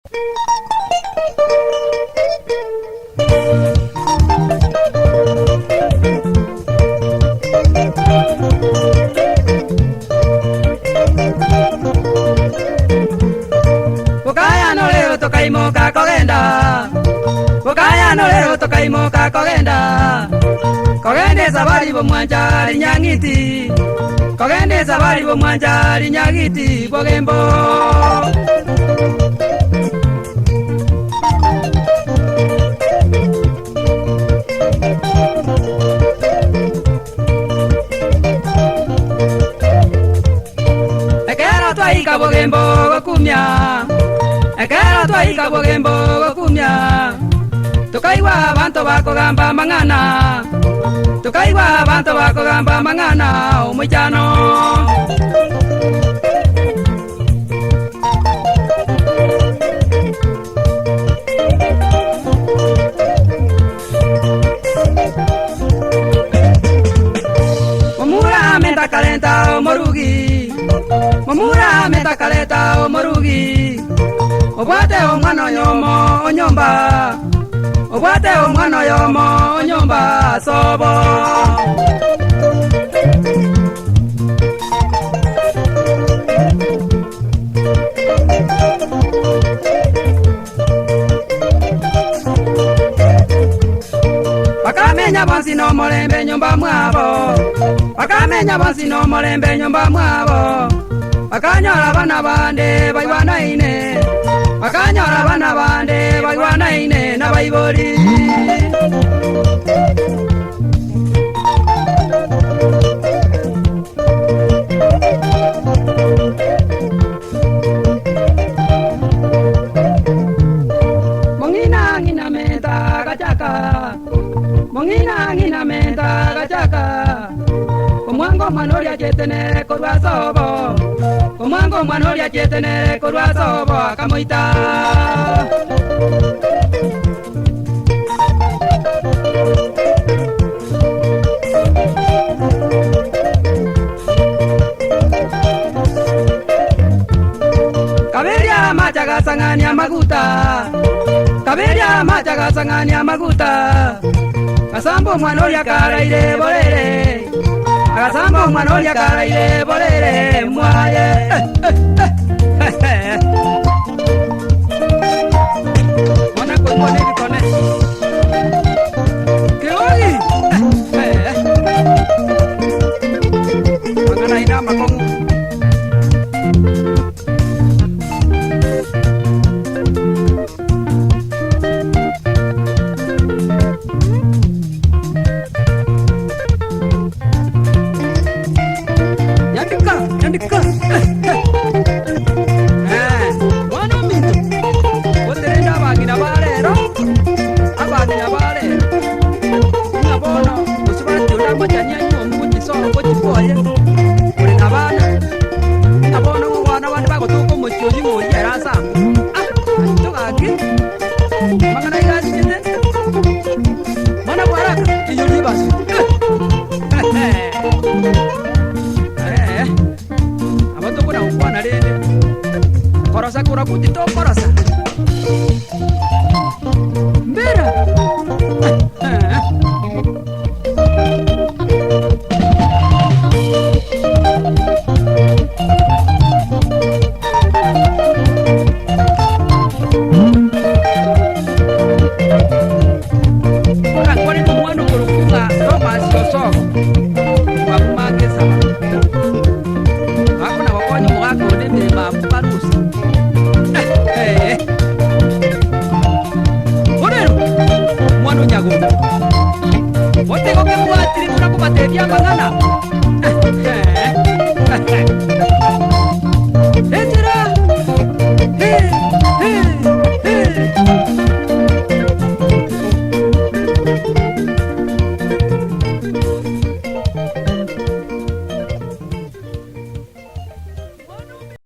Ukaya no leo tokaimoka kogenda, ukaya no leo tokaimoka kogenda, kogende sabari bo mwanjari nyangiti, kogende sabari bo mwanjari nyangiti bogembo. Ekera twaika bogembo gokumya, ekera twaika bogembo gokumya, tukaigwa abantu bakogamba mang'ana, tukaigwa abantu bakogamba mang'ana omwijano. Omura menta kalenta omorugi, omura menta kalenta omorugi, obwate omwana oyomo onyomba, obwate omwana oyomo onyomba sobo. Bakamenya bonsi no molembe nyumba mwabo, bakamenya bonsi no molembe nyumba mwabo, bakanyora bana bande baigwanaine, bakanyora bana bande baigwanaine na baibori. Mongina ngina menta gachaka, mongina ngina menta gachaka, omwango manoria chetene korwa sobo, omwango manoria chetene korwa sobo kamoita. Kaberia machaga sangania maguta, kaberia machaga sangania maguta, kasambo mwanoria karaire bolere, kasambo mwanoria karaire bolere mwaye. Mwana kone kone keoi mangana ina makongu. Yandika mwana mintu oterenda abagina balero, abagina balero ngabono usibati ulamajanya nyomukuti solo kochipoye uri nabana abono ngwana bandi bagotuko mucyoji ngo yerasa tugaki mangana igazi nyine mwana baraka iyo libasi abatokuna ukwana rende korosa kura kuti to korosa mbera kwani kumwano kurukuza Thomas Yosoko wamageza hakuna wakonyi wako nende maparusi orero mwana nyago oteko ke mwatiri kuna kubateria mangana